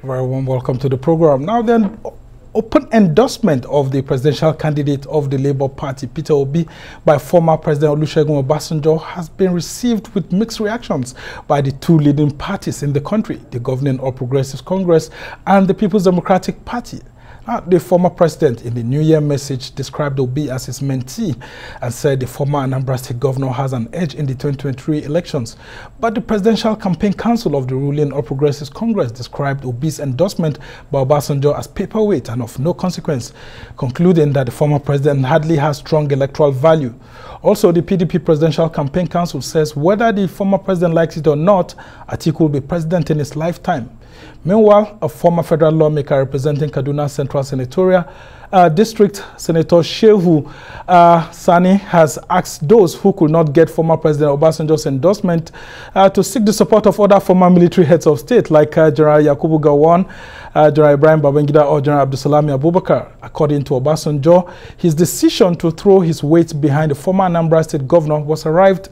Very warm welcome to the program. Now then, open endorsement of the presidential candidate of the Labour Party, Peter Obi, by former President Olusegun Obasanjo has been received with mixed reactions by the two leading parties in the country, the governing All Progressives Congress and the People's Democratic Party. The former president in the New Year message described Obi as his mentee and said the former Anambra State governor has an edge in the 2023 elections. But the Presidential Campaign Council of the ruling All Progressives Congress described Obi's endorsement by Obasanjo as paperweight and of no consequence, concluding that the former president hardly has strong electoral value. Also, the PDP Presidential Campaign Council says whether the former president likes it or not, Atiku will be president in his lifetime. Meanwhile, a former federal lawmaker representing Kaduna Central Senatorial District, Senator Shehu Sani, has asked those who could not get former President Obasanjo's endorsement to seek the support of other former military heads of state like General Yakubu Gowon, General Ibrahim Babangida or General Abdulsalami Abubakar. According to Obasanjo, his decision to throw his weight behind the former Anambra State governor was arrived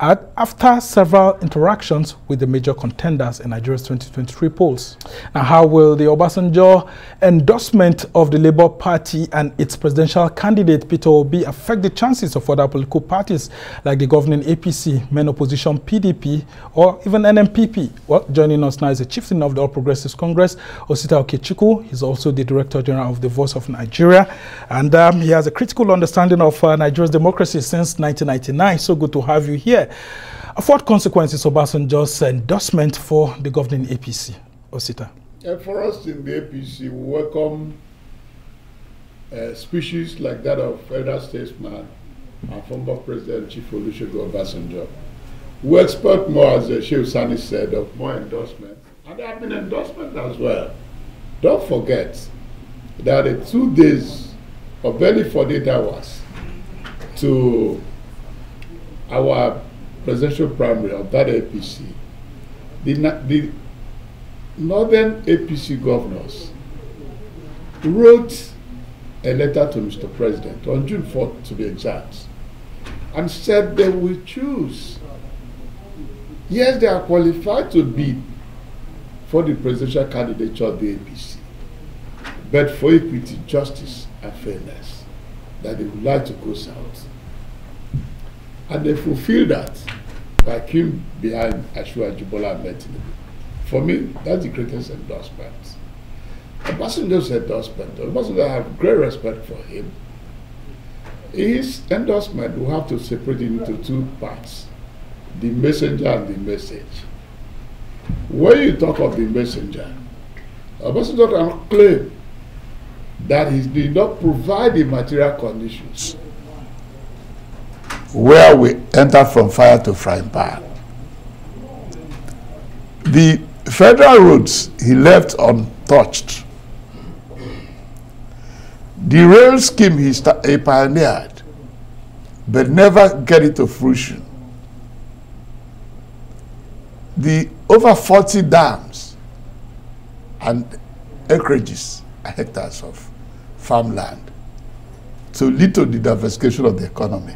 at after several interactions with the major contenders in Nigeria's 2023 polls. Now, how will the Obasanjo endorsement of the Labour Party and its presidential candidate Peter Obi affect the chances of other political parties like the governing APC, main opposition PDP, or even NMPP? Well, joining us now is the chieftain of the All Progressives Congress, Osita Okechukwu. He's also the Director General of the Voice of Nigeria, and he has a critical understanding of Nigeria's democracy since 1999. So good to have you here. Of what consequences Obasanjo's endorsement for the governing APC? Osita. For us in the APC, we welcome speeches like that of elder statesman and former President Chief Olusegun Obasanjo. We expect more, as Shehu Sani said, of more endorsements. And there have been endorsements as well. Don't forget that the 2 days of barely 48 hours to our presidential primary of that APC, the northern APC governors wrote a letter to Mr. President on June 4th, to be exact, and said they will choose. Yes, they are qualified to bid for the presidential candidature of the APC, but for equity, justice, and fairness, that they would like to go south. And they fulfill that by queuing behind Asiwaju Bola Ahmed Tinubu. For me, that's the greatest endorsement. Obasanjo's endorsement, Obasanjo, I have great respect for him. His endorsement will have to separate it into 2 parts, the messenger and the message. When you talk of the messenger, Obasanjo can claim that he did not provide the material conditions where we enter from fire to frying pan. The federal roads he left untouched. The rail scheme he pioneered, but never get it to fruition. The over 40 dams and acreages, hectares of farmland, to lead to the diversification of the economy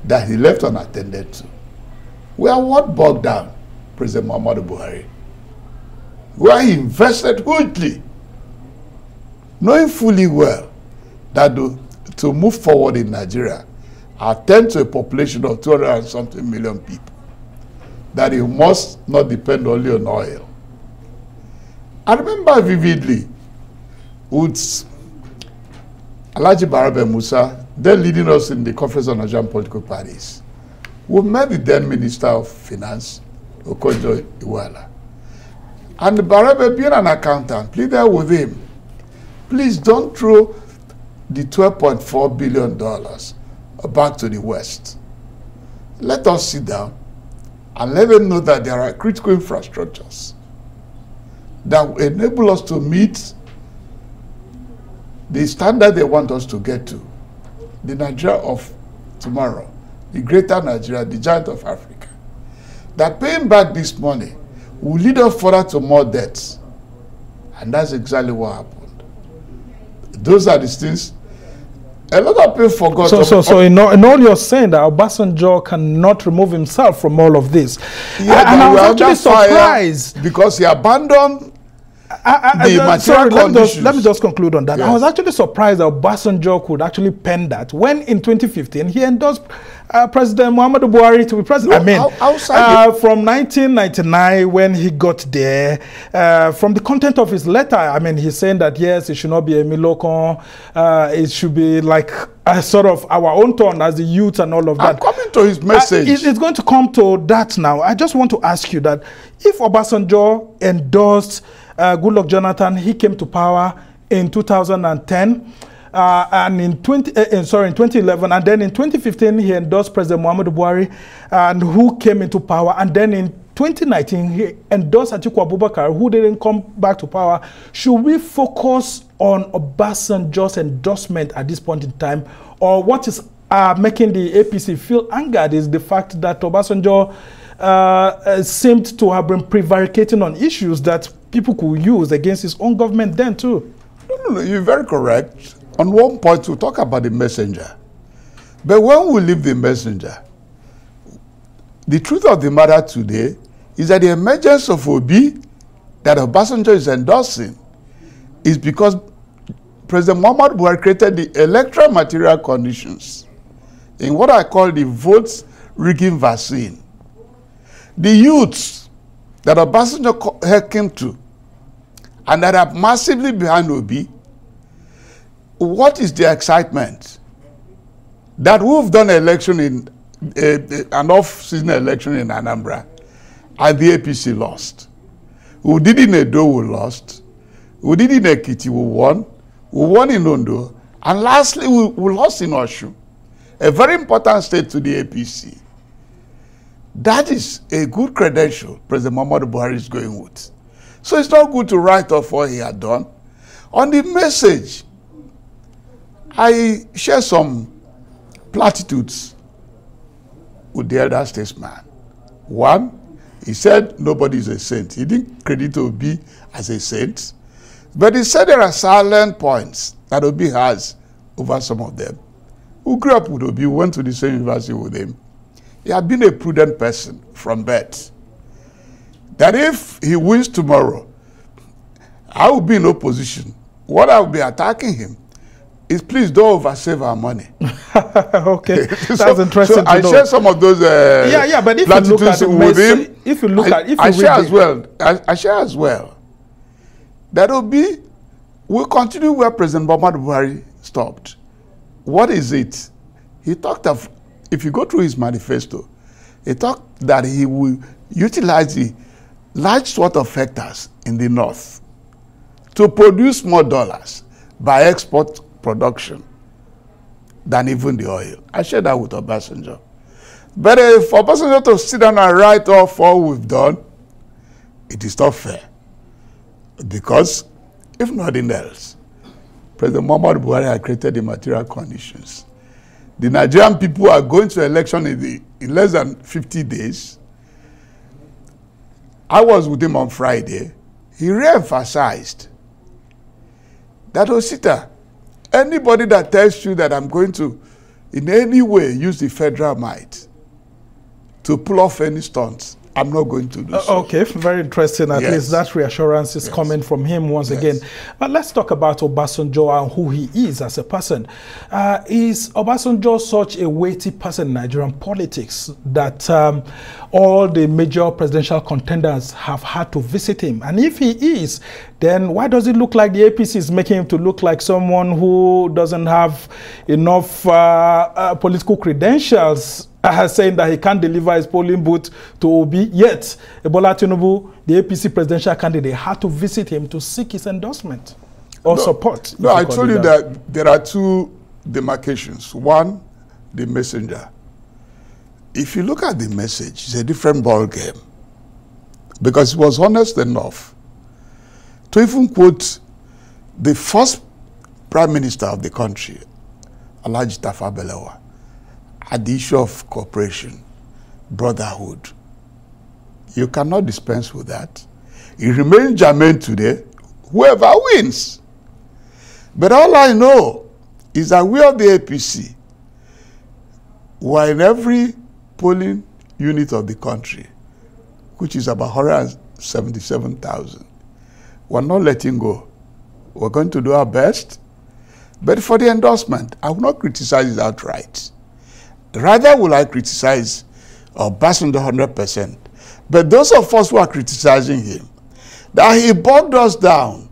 that he left unattended to. We are what bogged down President Muhammadu Buhari, where he invested hugely, knowing fully well that to move forward in Nigeria, attend to a population of 200 and something million people, that he must not depend only on oil. I remember vividly with Alhaji Barabe Musa, then leading us in the Conference on Nigerian Political Parties. We met the then Minister of Finance, Okonjo Iweala. And Barabe, being an accountant, pleaded with him, please don't throw the $12.4 billion back to the West. Let us sit down and let them know that there are critical infrastructures that will enable us to meet the standard they want us to get to. The Nigeria of tomorrow, the greater Nigeria, the giant of Africa. That paying back this money will lead us further to more debts. And that's exactly what happened. Those are the things a lot of people forgot. So in all you're saying that Obasanjo cannot remove himself from all of this. Yeah, and I was actually surprised. Because he abandoned Sorry, let me just conclude on that. Yes. I was actually surprised that Obasanjo could actually pen that when in 2015 he endorsed President Muhammadu Buhari to be president. No, from 1999 when he got there, from the content of his letter, he's saying that yes, it should not be a Milokon, it should be like sort of our own turn as the youth and all of that. I'm coming to his message. It's going to come to that now. I just want to ask you that if Obasanjo endorsed Goodluck Jonathan, he came to power in 2010, and in 2011, and then in 2015 he endorsed President Muhammadu Buhari, and who came into power, and then in 2019 he endorsed Atiku Abubakar, who didn't come back to power. Should we focus on Obasanjo's endorsement at this point in time, or what is making the APC feel angered is the fact that Obasanjo seemed to have been prevaricating on issues that people could use against his own government then too? No, you're very correct. On one point, we'll talk about the messenger. But when we leave the messenger, the truth of the matter today is that the emergence of Obi that Obasanjo is endorsing is because President Muhammadu Buhari created the electoral material conditions in what I call the votes rigging vaccine. The youths that Obasanjo came to and that are massively behind Obi, what is the excitement? That we've done an election in an off-season election in Anambra and the APC lost. We did in Edo, we lost. We did in Ekiti, we won. We won in Ondo. And lastly, we lost in Osun, a very important state to the APC. That is a good credential President Muhammadu Buhari is going with. So it's not good to write off what he had done. On the message, I share some platitudes with the elder statesman. One, he said nobody is a saint. He didn't credit Obi as a saint, but he said there are silent points that Obi has over some of them. Who grew up with Obi, went to the same university with him. He had been a prudent person from birth. That if he wins tomorrow, I will be in opposition. What I will be attacking him is, please don't oversave our money. Okay, that's interesting. So I share some of those. But if you look at the message, if you look at, I share as well. I share as well. That will be. We'll continue where President Muhammadu Buhari stopped. What is it? He talked of. If you go through his manifesto, he talked that he will utilize the large swath of hectares in the north to produce more dollars by export production than even the oil. I shared that with Obasanjo. But for Obasanjo to sit down and write off all we've done, it is not fair. Because, if nothing else, President Muhammadu Buhari had created the material conditions. The Nigerian people are going to election in less than 50 days. I was with him on Friday. He re-emphasized that, Osita, anybody that tells you that I'm going to in any way use the federal might to pull off any stunts, I'm not going to do so. Okay, very interesting. At least that reassurance is coming from him once again. But let's talk about Obasanjo and who he is as a person. Is Obasanjo such a weighty person in Nigerian politics that all the major presidential contenders have had to visit him? And if he is, then why does it look like the APC is making him to look like someone who doesn't have enough political credentials, saying that he can't deliver his polling booth to Obi? Yet, Ebola Tinubu, the APC presidential candidate, had to visit him to seek his endorsement or support. No, I told you that there are two demarcations. One, the messenger. If you look at the message, it's a different ball game. Because he was honest enough to even quote the first prime minister of the country, Alhaji Tafawa Balewa, at the issue of cooperation, brotherhood. You cannot dispense with that. It remains germane today, whoever wins. But all I know is that we of the APC were in every polling unit of the country, which is about 177,000. We're not letting go. We're going to do our best. But for the endorsement, I will not criticize it outright. Rather will I criticize Obasanjo 100%. But those of us who are criticizing him, that he bogged us down.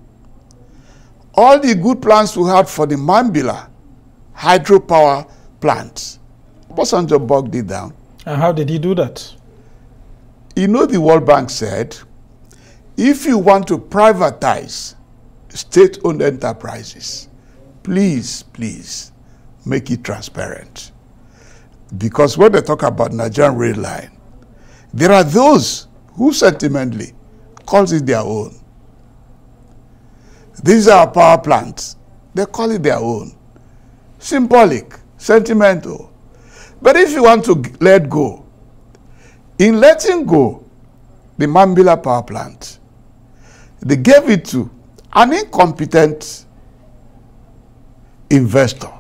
All the good plans we had for the Mambila hydropower plant, Obasanjo bogged it down. And how did he do that? You know, the World Bank said, if you want to privatize state-owned enterprises, please, please, make it transparent. Because when they talk about Nigerian rail line, there are those who sentimentally calls it their own. These are power plants. They call it their own. Symbolic, sentimental. But if you want to let go, in letting go the Mambila power plant, they gave it to an incompetent investor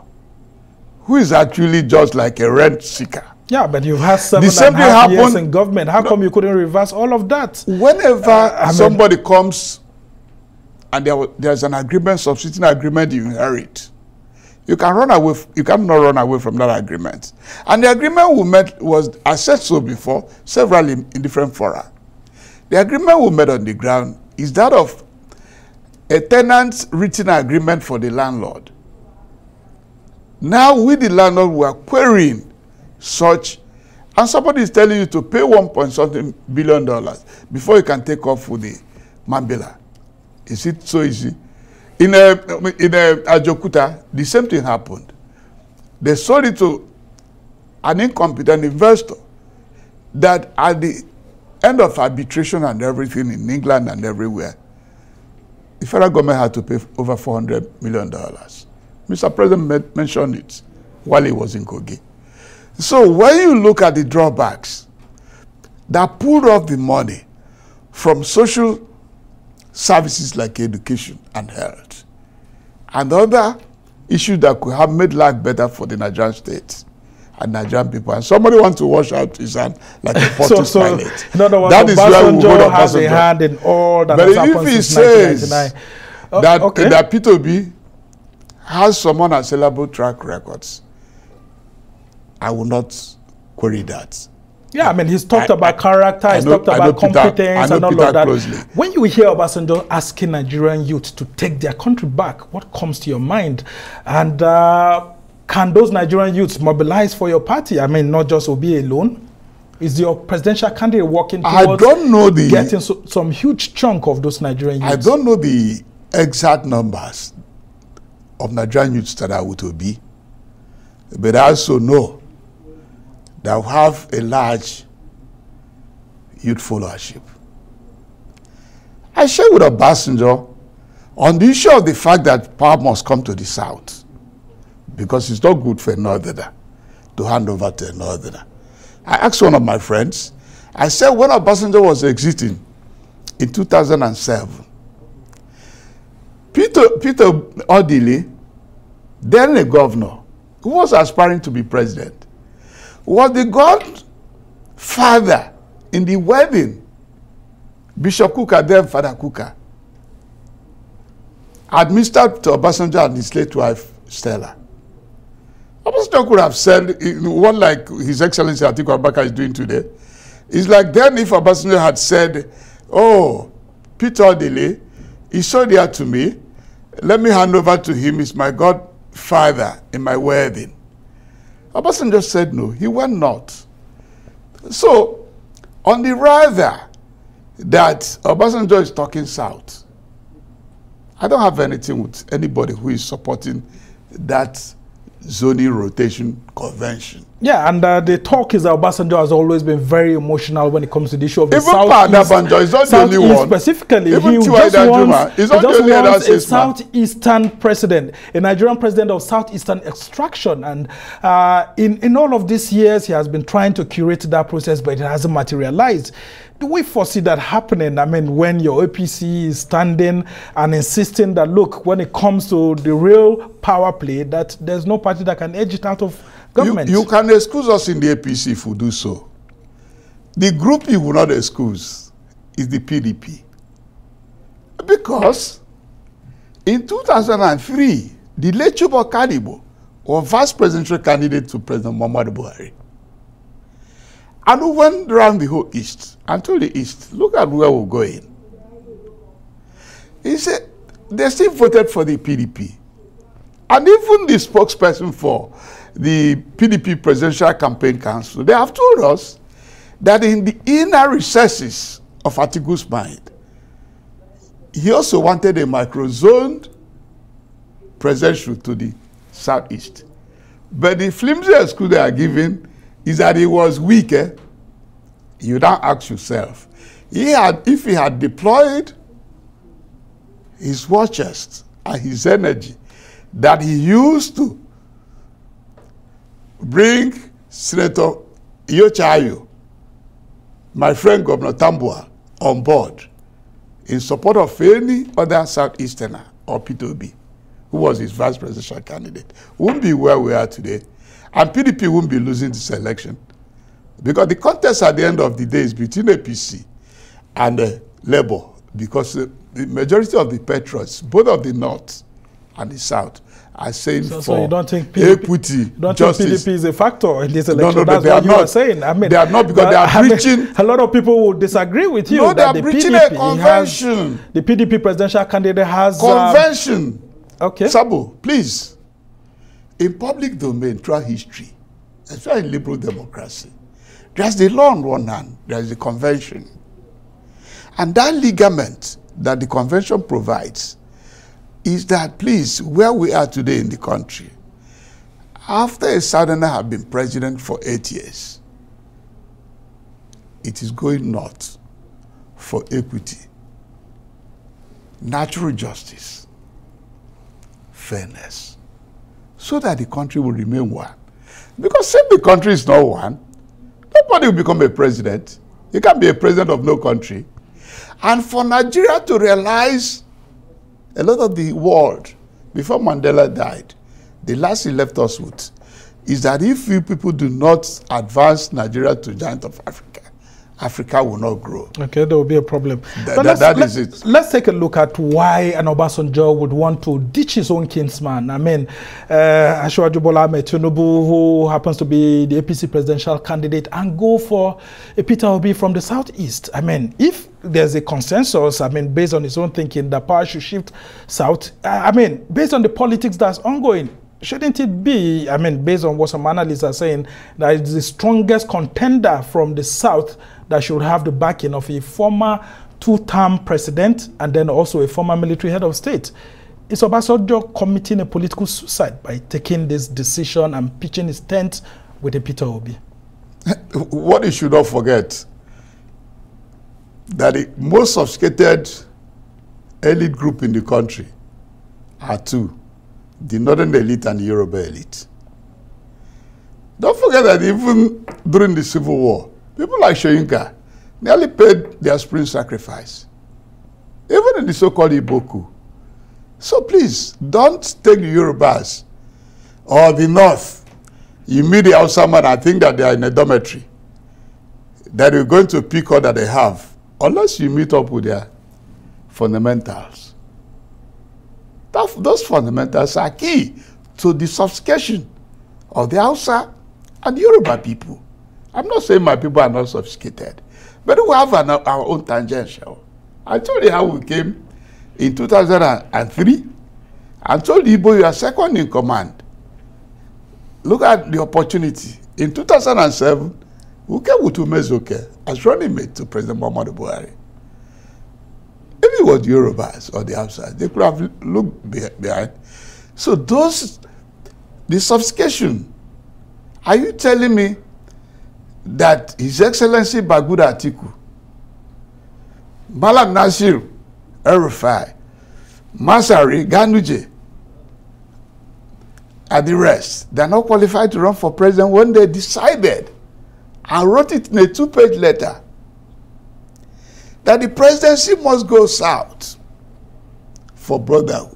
who is actually just like a rent seeker. Yeah, but you've had 7.5 years in government. How come you couldn't reverse all of that? Whenever somebody comes and there's an agreement, substituting agreement you inherit, you can run away. You cannot run away from that agreement. And the agreement we met was, I said so before, several in different fora. The agreement we made on the ground is that of a tenant's written agreement for the landlord. Now, with the landlord, we are querying such, and somebody is telling you to pay $1.something billion before you can take off with the Mambila. Is it so easy? In Ajokuta, the same thing happened. They sold it to an incompetent investor that at the end of arbitration and everything in England and everywhere, the federal government had to pay over $400 million. Mr. President mentioned it while he was in Kogi. So when you look at the drawbacks that pulled off the money from social services like education and health, and other issues that could have made life better for the Nigerian state and Nigerian people, and somebody wants to wash out his hand like a Pontius Pilate. In other words, that is where we hold has a hand in all that but has happened if he since 1999. that Peter Obi has some unassailable track records, I will not query that. Yeah, I mean, he's talked about character, he's talked about competence and all of that. Closely. When you hear Obasanjo asking Nigerian youth to take their country back, what comes to your mind? And can those Nigerian youths mobilize for your party? I mean, not just Obi alone. Is your presidential candidate working towards getting some huge chunk of those Nigerian youths? I don't know the exact numbers of Nigerian youths that are with Obi, but I also know that we have a large youth followership. I share with Obasanjo on the issue of the fact that power must come to the South, because it's not good for a northerner to hand over to a northerner. I asked one of my friends, I said when Obasanjo was exiting in 2007, Peter Odili, then a governor, who was aspiring to be president, was the godfather in the wedding. Bishop Kuka, then Father Kuka, administered to Obasanjo and his late wife, Stella. Obasanjo could have said, one like His Excellency Atiku Abubakar is doing today, it's like then if Obasanjo had said, oh, Peter Odili, he's so dear to me, let me hand over to him, he's my godfather in my wedding. Obasanjo said no, he went not. So, on the rather that Obasanjo is talking South, I don't have anything with anybody who is supporting that zoning rotation convention. Yeah, and the talk is that Obasanjo has always been very emotional when it comes to the issue of the Southeast. Even is not the only one. Specifically, even he just wants a Southeastern president, a Nigerian president of Southeastern extraction. And in all of these years, he has been trying to curate that process, but it hasn't materialized. Do we foresee that happening? I mean, when your APC is standing and insisting that, look, when it comes to the real power play, that there's no party that can edge it out of government. You can excuse us in the APC if we do so. The group you will not excuse is the PDP. Because in 2003, the late Chubo Kadibo was vice presidential candidate to President Muhammadu Buhari. And we went around the whole East and told the East, look at where we're going. He said, they still voted for the PDP. And even the spokesperson for the PDP Presidential Campaign Council, they have told us that in the inner recesses of Atiku's mind, he also wanted a micro-zoned presidential to the southeast. But the flimsy excuse they are giving is that he was weak. You don't ask yourself. If he had deployed his war chest and his energy that he used to bring Senator Iyochayo, my friend Governor Tambua, on board in support of any other Southeasterner or P2B, who was his vice presidential candidate, wouldn't be where we are today. And PDP wouldn't be losing this election. Because the contest at the end of the day is between APC and Labour. Because the majority of the patriots, both of the North and the South, are saying so you don't think PDP, equity, you don't justice. think PDP is a factor in this election? No, that's they what are you not. are saying. I mean, they are not, because they are preaching. A lot of people will disagree with you. No, they that are the preaching PDP a convention. The PDP presidential candidate has convention. Okay. Sabo, please. In public domain, throughout history, especially in liberal democracy, there's the law on one hand, there's the convention. And that ligament that the convention provides is that, please, where we are today in the country, after a southerner has been president for 8 years, it is going north for equity, natural justice, fairness, so that the country will remain one. Because if the country is not one, nobody will become a president. You can't be a president of no country. And for Nigeria to realize, a lot of the world, before Mandela died, the last he left us with is that if you people do not advance Nigeria to giant of Africa, Africa will not grow. Okay, there will be a problem. That is it. Let's take a look at why an Obasanjo would want to ditch his own kinsman. I mean, Asiwaju Bola Ahmed Tinubu, who happens to be the APC presidential candidate, and go for a Peter Obi from the southeast. I mean, if there's a consensus, I mean, based on his own thinking, that power should shift south, I mean, based on the politics that's ongoing, shouldn't it be, I mean, based on what some analysts are saying, that it's the strongest contender from the south that should have the backing of a former two-term president and then also a former military head of state? Is Obasanjo committing a political suicide by taking this decision and pitching his tent with a Peter Obi? What you should not forget, that the most sophisticated elite group in the country are two: the northern elite and the Yoruba elite. Don't forget that even during the Civil War, people like Soyinka nearly paid their spring sacrifice, even in the so-called Iboku. So please, don't take the Yorubas or the North. You meet the Hausa man and think that they are in a dormitory, that you're going to pick all that they have, unless you meet up with their fundamentals. Those fundamentals are key to the sophistication of the Hausa and the Yoruba people. I'm not saying my people are not sophisticated, but we have our own tangential. I told you how we came in 2003 and told Igbo you are second in command. Look at the opportunity. In 2007, we came with Umezoke as running mate to President Muhammadu Buhari. If it was the Yorubas or the outside, they could have looked behind. So the sophistication, are you telling me that His Excellency Baguda Atiku, Malam Nasir El-Rufai, Masari, Ganduje, and the rest, they're not qualified to run for president when they decided and wrote it in a 2-page letter that the presidency must go south for brotherhood?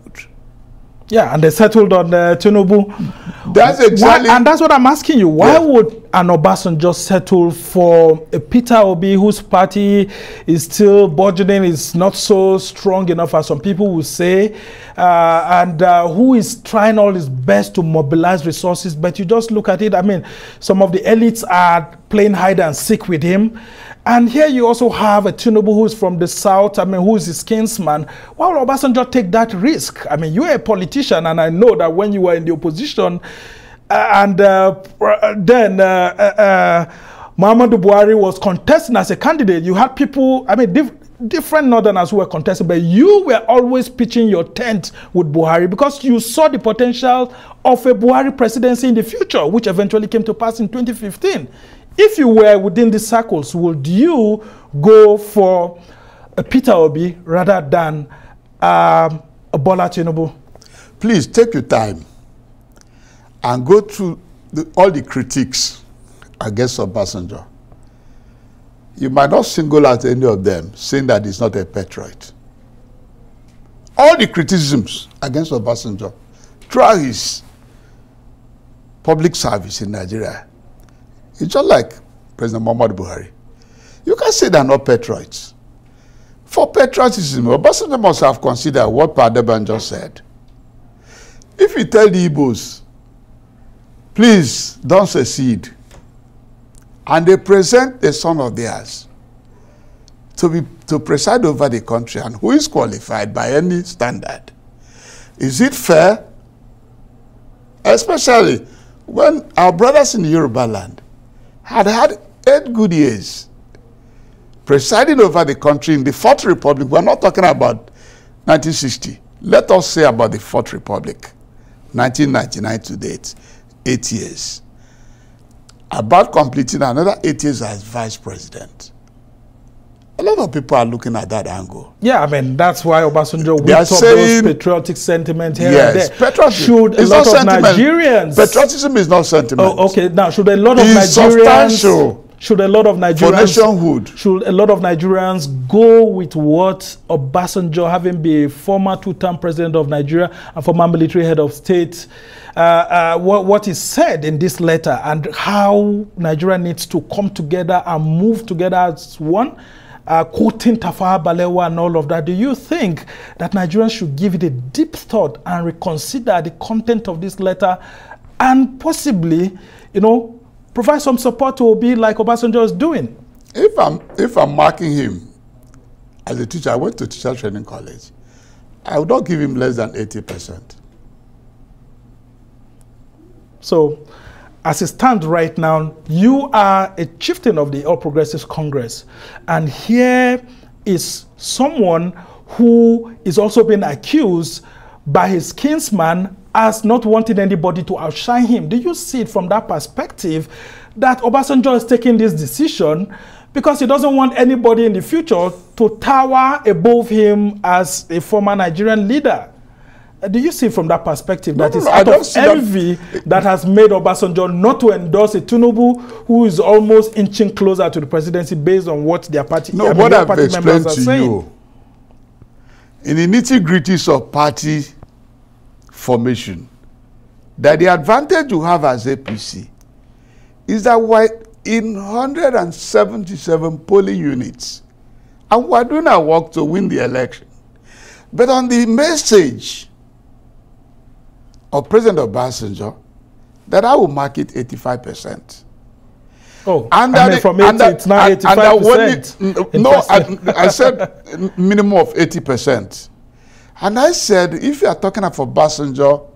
Yeah, and they settled on Tinubu. That's exactly. And that's what I'm asking you. Why would and Obasanjo settle for Peter Obi, whose party is still burgeoning, is not so strong enough as some people will say, and who is trying all his best to mobilize resources. But you just look at it, I mean, some of the elites are playing hide and seek with him. And here you also have a Tinubu who is from the south, I mean, who is his kinsman. Why would Obasanjo take that risk? I mean, you're a politician, and I know that when you were in the opposition, then Muhammadu Buhari was contesting as a candidate, you had people, I mean, different northerners who were contesting, but you were always pitching your tent with Buhari because you saw the potential of a Buhari presidency in the future, which eventually came to pass in 2015. If you were within the circles, would you go for a Peter Obi rather than a Bola Tinubu? Please take your time and go through all the critiques against Obasanjo. You might not single out any of them, saying that he's not a patriot. All the criticisms against Obasanjo throughout his public service in Nigeria, it's just like President Muhammadu Buhari. You can say they're not patriots. For patriotism, Obasanjo must have considered what Padebanjo said. If you tell the Igbos, please don't secede, and they present a son of theirs to preside over the country, and who is qualified by any standard, is it fair? Especially when our brothers in Yoruba land had 8 good years presiding over the country in the Fourth Republic. We're not talking about 1960. Let us say about the Fourth Republic, 1999 to date, 8 years. About completing another 8 years as vice president. A lot of people are looking at that angle. Yeah, I mean, that's why Obasanjo whipped up those patriotic sentiments here and there. Patriotism should a lot of Nigerians... Patriotism is not sentiment. Oh, okay, now, should a lot of Nigerians... Should a lot of Nigerians... For nationhood. Should a lot of Nigerians go with what Obasanjo, having been a former 2-term president of Nigeria and former military head of state, what is said in this letter and how Nigeria needs to come together and move together as one, quoting Tafawa Balewa and all of that? Do you think that Nigerians should give it a deep thought and reconsider the content of this letter and possibly, you know, provide some support to Obi like Obasanjo is doing? If I'm marking him as a teacher, I went to teacher training college, I would not give him less than 80%. So, as it stands right now, you are a chieftain of the All Progressives Congress, and here is someone who is also being accused by his kinsman as not wanting anybody to outshine him. Do you see it from that perspective that Obasanjo is taking this decision because he doesn't want anybody in the future to tower above him as a former Nigerian leader? Do you see from that perspective that it's out of envy that has made Obasanjo not to endorse a Tinubu who is almost inching closer to the presidency based on what their party, what I've explained to you in the nitty-gritties of party formation, that the advantage you have as APC is that we're in 177 polling units and we're doing our work to win the election. But on the message of President Obasanjo, that I will mark it 85%. Oh, and I mean from 80, it's now 85%. No, I said minimum of 80%. And I said, if you are talking about Obasanjo,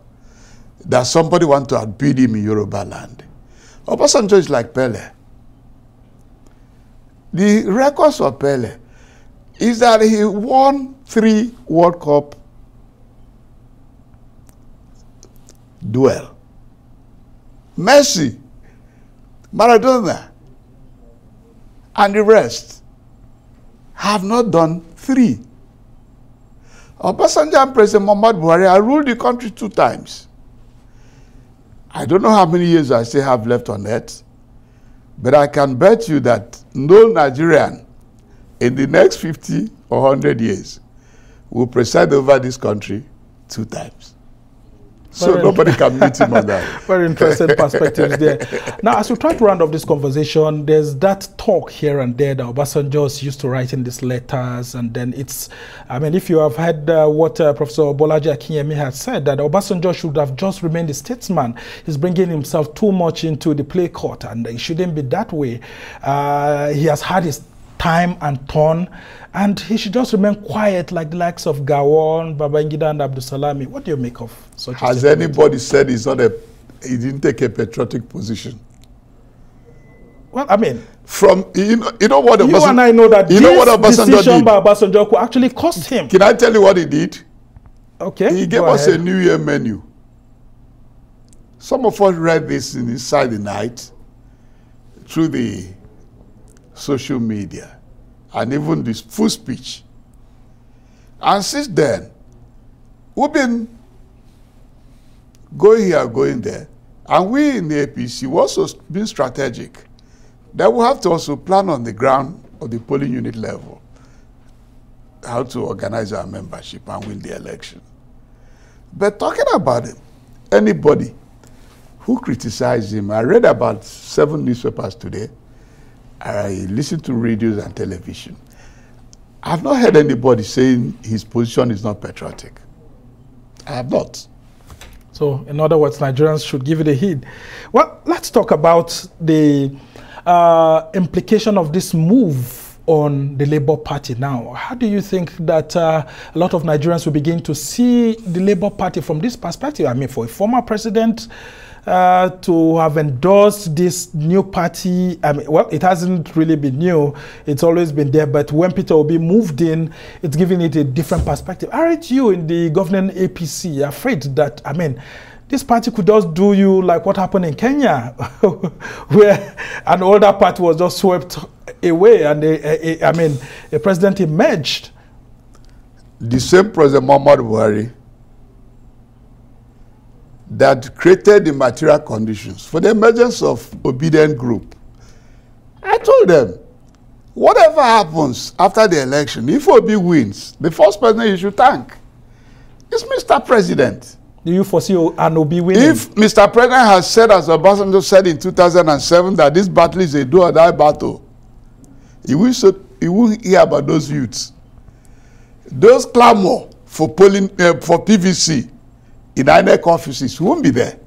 that somebody want to outbid him in Yoruba land, Obasanjo is like Pele. The records of Pele is that he won 3 World Cup duel. Messi, Maradona, and the rest have not done 3. Obasanjo and President Muhammadu Buhari have ruled the country 2 times. I don't know how many years I still have left on earth, but I can bet you that no Nigerian in the next 50 or 100 years will preside over this country 2 times. So nobody can meet him on that. Very interesting perspectives there. Now, as we try to round up this conversation, there's that talk here and there that Obasanjo used to write in these letters, and then it's, I mean, if you have heard what Professor Bolaji Akinyemi had said, that Obasanjo should have just remained a statesman. He's bringing himself too much into the play court, and it shouldn't be that way. He has had his time and turn, and he should just remain quiet like the likes of Gawon, Babangida, and Abdul Salami. What do you make of such a Has statement? anybody said he didn't take a patriotic position? Well, I mean, from you know what you and I know that you know what Obasanjo decision did? by Obasanjo could actually cost him. Can I tell you what he did? Okay, he gave us a New Year menu. Some of us read this inside the night through the social media and even this full speech. And since then, we've been going here, going there. And we in the APC, we've also been strategic. That we have to also plan on the ground of the polling unit level how to organize our membership and win the election. But talking about it, anybody who criticized him, I read about 7 newspapers today. I listened to radios and television. I've not heard anybody saying his position is not patriotic. I have not. So, in other words, Nigerians should give it a heed. Well, let's talk about the implication of this move on the Labour Party now. How do you think that a lot of Nigerians will begin to see the Labour Party from this perspective? I mean, for a former president to have endorsed this new party, I mean, well, it hasn't really been new. It's always been there. But when Peter Obi moved in, it's giving it a different perspective. Aren't you in the governing APC afraid that, I mean, this party could just do you like what happened in Kenya, where an older party was just swept away and a president emerged? The same President Muhammadu Buhari that created the material conditions for the emergence of obedient group. I told them, whatever happens after the election, if Obi wins, the first president you should thank is Mr. President. Do you foresee an Obi winning? If Mr. President has said, as Obasanjo said in 2007, that this battle is a do or die battle, he won't hear about those youths. Those clamor for polling for PVC in INEC offices won't be there.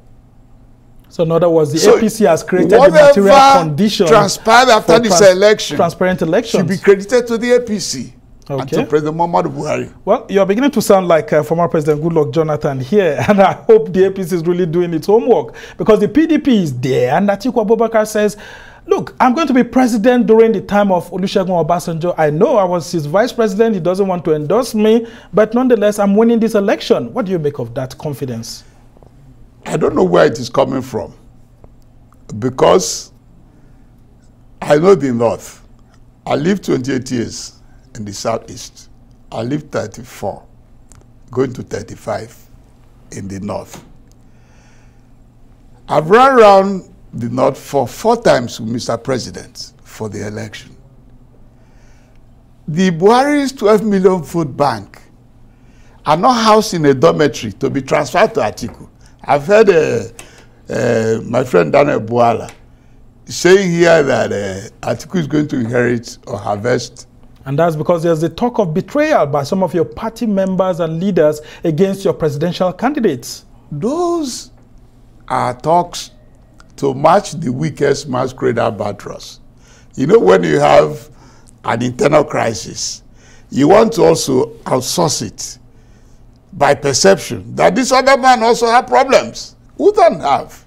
So in other words, the APC has created the material conditions transpired after this election, transparent elections, should be credited to the APC. Okay. And to President Muhammadu Buhari. Well, you're beginning to sound like former President Goodluck Jonathan here, and I hope the APC is really doing its homework, because the PDP is there, and Atiku Abubakar says, look, I'm going to be president during the time of Olusegun Obasanjo. I know I was his vice president. He doesn't want to endorse me, but nonetheless, I'm winning this election. What do you make of that confidence? I don't know where it is coming from, because I know the North. I lived 28 years in the Southeast. I lived 34, going to 35 in the North. I've run around the North for 4 times with Mr. President for the election. The Buhari's 12 million food bank are not housed in a dormitory to be transferred to Atiku. I've heard my friend Daniel Buala saying here that Atiku is going to inherit or harvest. And that's because there's a talk of betrayal by some of your party members and leaders against your presidential candidates. Those are talks to match the weakest masquerader batters. You know, when you have an internal crisis, you want to also outsource it by perception that this other man also has problems. Who don't have?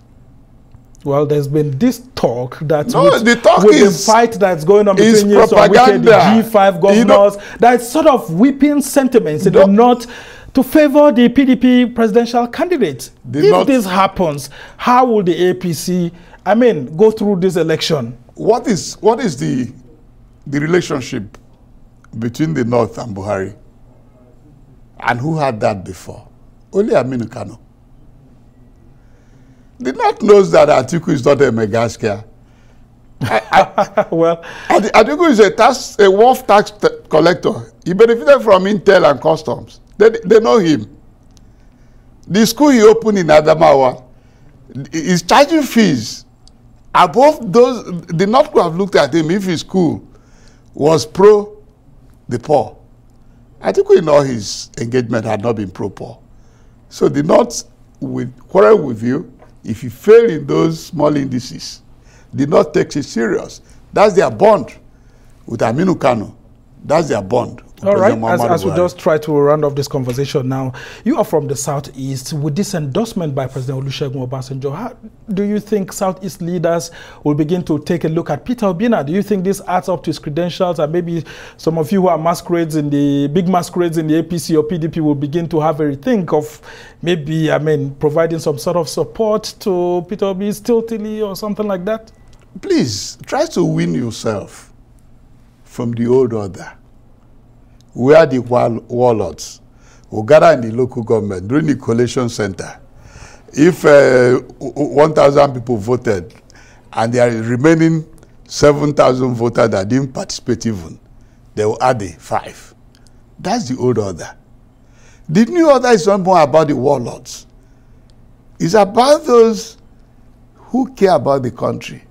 Well, there's been this talk that the talk is the fight that's going on between you and the G5 governors, that's sort of weeping sentiments in the North to favor the PDP presidential candidate. If this happens, how will the APC, I mean, go through this election? What is the relationship between the North and Buhari? And who had that before? Only Aminu Kano. The North knows that Atiku is not a mega scare. Well, Atiku is a wealth tax collector. He benefited from Intel and customs. They know him. The school he opened in Adamawa is charging fees above those. The North could have looked at him if his school was pro the poor. I think we know his engagement had not been pro-poor. So the North will quarrel with you if you fail in those small indices. The North takes it serious. That's their bond with Aminu Kano. That's their bond. All right, as we just try to round off this conversation now, you are from the Southeast. With this endorsement by President Olusegun Obasanjo, how do you think Southeast leaders will begin to take a look at Peter Obi? Do you think this adds up to his credentials, and maybe some of you who are big masquerades in the APC or PDP will begin to have a rethink of maybe, providing some sort of support to Peter Obi stiltily or something like that? Please, try to win yourself from the old order, where the warlords will gather in the local government during the collation center. If 1,000 people voted and there are remaining 7,000 voters that didn't participate even, they will add 5. That's the old order. The new order is not more about the warlords. It's about those who care about the country,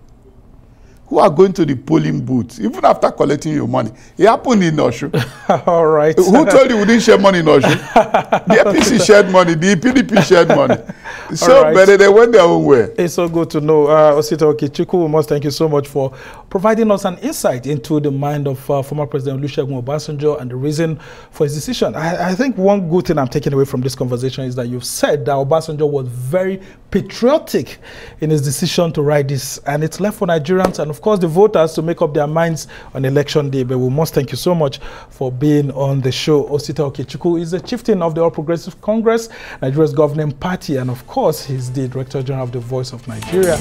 who are going to the polling booth, even after collecting your money. It happened in Oshu. All right. Who told you we didn't share money in Oshu? The APC shared money, the PDP shared money. So, right. But they went their own way. It's so good to know. Osita Okechukwu, we must thank you so much for providing us an insight into the mind of former President Olusegun Obasanjo and the reason for his decision. I think one good thing I'm taking away from this conversation is that you've said that Obasanjo was very patriotic in his decision to write this, and it's left for Nigerians and of course the voters to make up their minds on election day. But we must thank you so much for being on the show. Osita Okechukwu is the chieftain of the All Progressive Congress, Nigeria's governing party, and of course he's the Director General of the Voice of Nigeria.